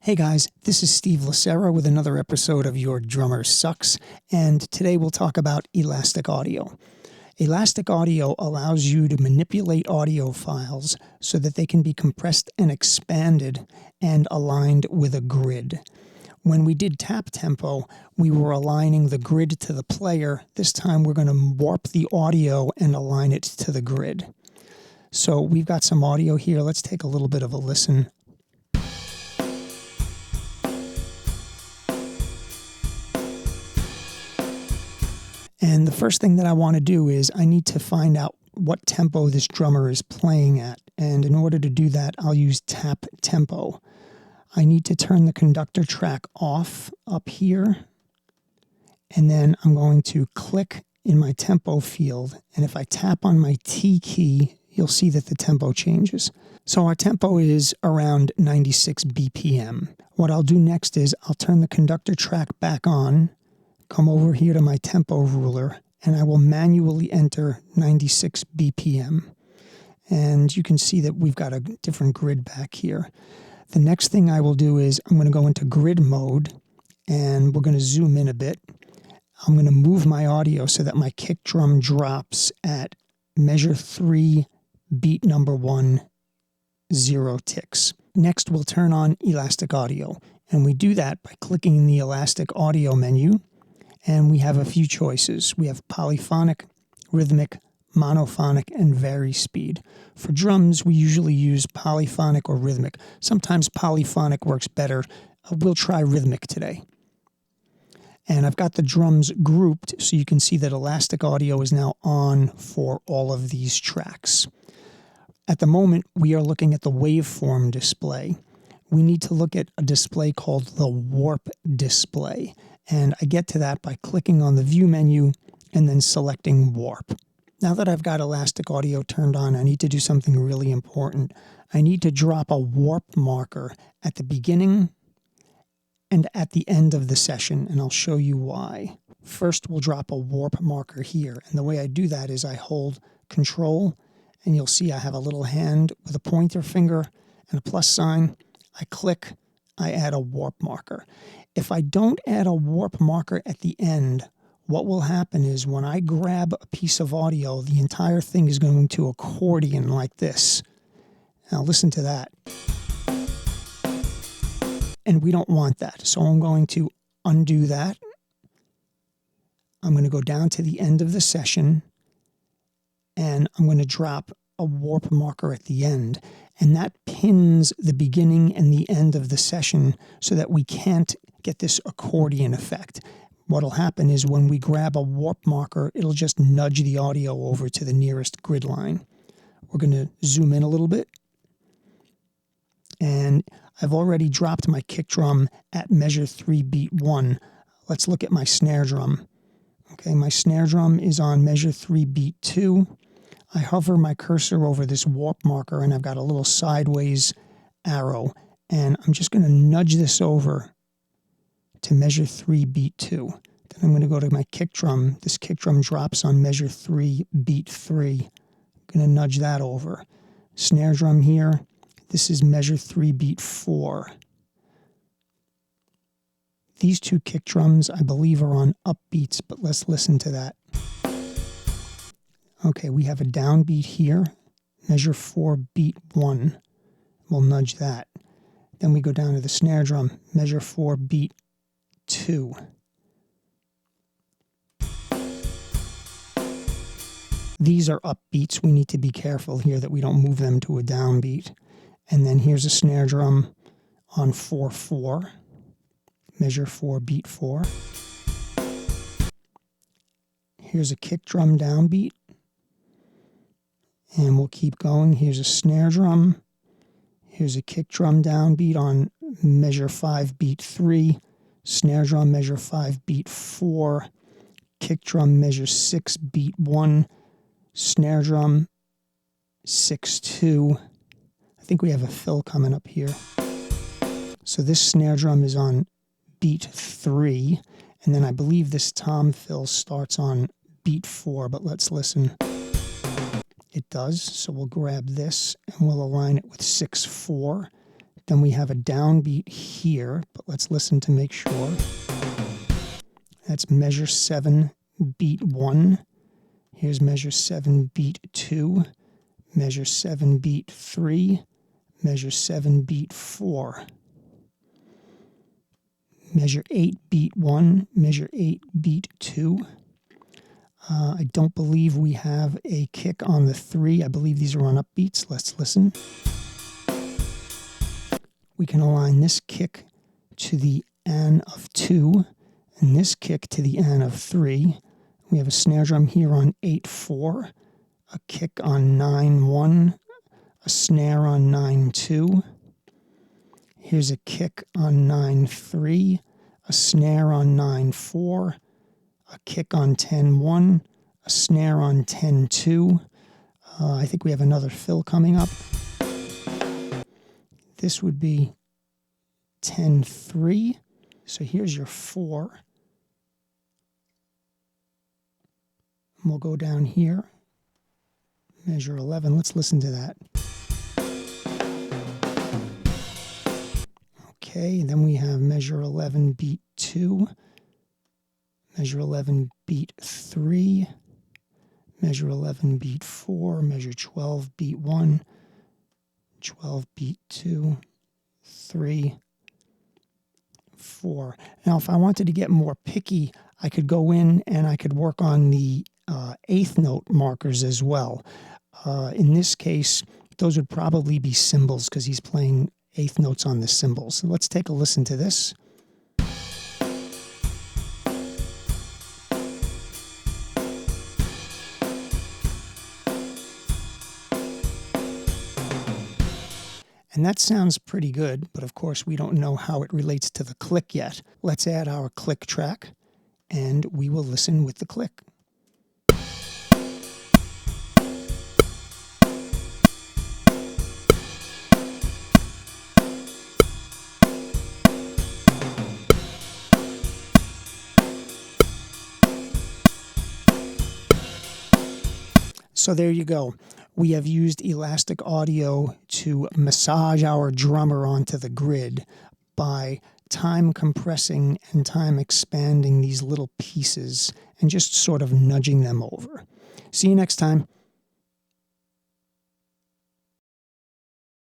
Hey guys, this is Steve Lacera with another episode of Your Drummer Sucks, and today we'll talk about elastic audio. Elastic audio allows you to manipulate audio files so that they can be compressed and expanded and aligned with a grid. When we did tap tempo, we were aligning the grid to the player. This time we're going to warp the audio and align it to the grid. So we've got some audio here. Let's take a little bit of a listen. And the first thing that I want to do is I need to find out what tempo this drummer is playing at. And in order to do that, I'll use tap tempo. I need to turn the conductor track off up here. And then I'm going to click in my tempo field. And if I tap on my T key, you'll see that the tempo changes. So our tempo is around 96 BPM. What I'll do next is I'll turn the conductor track back on, come over here to my tempo ruler, and I will manually enter 96 BPM. And you can see that we've got a different grid back here. The next thing I will do is I'm going to go into grid mode, and we're going to zoom in a bit. I'm going to move my audio so that my kick drum drops at measure 3, beat number 1, 0 ticks. Next, we'll turn on elastic audio, and we do that by clicking in the elastic audio menu. And we have a few choices. We have polyphonic, rhythmic, monophonic, and vary speed. For drums, we usually use polyphonic or rhythmic. Sometimes polyphonic works better. We'll try rhythmic today. And I've got the drums grouped so you can see that elastic audio is now on for all of these tracks. At the moment, we are looking at the waveform display. We need to look at a display called the warp display. And I get to that by clicking on the view menu and then selecting warp. Now that I've got elastic audio turned on, I need to do something really important. I need to drop a warp marker at the beginning and at the end of the session, and I'll show you why. First, we'll drop a warp marker here. And the way I do that is I hold Control, and you'll see I have a little hand with a pointer finger and a plus sign. I click, I add a warp marker. If I don't add a warp marker at the end, what will happen is when I grab a piece of audio, the entire thing is going to accordion like this. Now listen to that. And we don't want that. So I'm going to undo that. I'm going to go down to the end of the session, and I'm going to drop a warp marker at the end. And that pins the beginning and the end of the session so that we can't get this accordion effect. What'll happen is when we grab a warp marker, it'll just nudge the audio over to the nearest grid line. We're going to zoom in a little bit. And I've already dropped my kick drum at measure 3, beat 1. Let's look at my snare drum. Okay, my snare drum is on measure 3, beat 2. I hover my cursor over this warp marker, and I've got a little sideways arrow. And I'm just going to nudge this over to measure 3, beat 2. Then I'm going to go to my kick drum. This kick drum drops on measure 3, beat 3. I'm going to nudge that over. Snare drum here. This is measure 3, beat 4. These two kick drums, I believe, are on upbeats, but let's listen to that. Okay, we have a downbeat here, measure 4, beat 1. We'll nudge that. Then we go down to the snare drum, measure 4, beat 2. These are upbeats. We need to be careful here that we don't move them to a downbeat. And then here's a snare drum on 4/4, measure 4, beat 4. Here's a kick drum downbeat. And we'll keep going. Here's a snare drum. Here's a kick drum downbeat on measure 5, beat 3. Snare drum, measure 5, beat 4. Kick drum, measure 6, beat 1. Snare drum, 6/2. I think we have a fill coming up here. So this snare drum is on beat 3. And then I believe this tom fill starts on beat 4, but let's listen. It does, so we'll grab this and we'll align it with 6/4. Then we have a downbeat here, but let's listen to make sure. That's measure 7, beat 1. Here's measure 7, beat 2. Measure 7, beat 3. Measure 7, beat 4. Measure 8, beat 1. Measure 8, beat 2. I don't believe we have a kick on the 3. I believe these are on upbeats. Let's listen. We can align this kick to the N of 2 and this kick to the N of 3. We have a snare drum here on 8-4, a kick on 9-1, a snare on 9-2. Here's a kick on 9-3, a snare on 9-4, a kick on 10-1, a snare on 10-2. I think we have another fill coming up. This would be 10-3. So here's your 4. And we'll go down here. Measure 11. Let's listen to that. Okay, then we have measure 11, beat 2. Measure 11, beat 3. Measure 11, beat 4. Measure 12, beat 1. 12, beat 2. 3. 4. Now, if I wanted to get more picky, I could go in and I could work on the eighth note markers as well. In this case, those would probably be cymbals because he's playing eighth notes on the cymbals. So let's take a listen to this. And that sounds pretty good, but of course we don't know how it relates to the click yet. Let's add our click track, and we will listen with the click. So there you go. We have used elastic audio to massage our drummer onto the grid by time compressing and time expanding these little pieces and just sort of nudging them over. See you next time.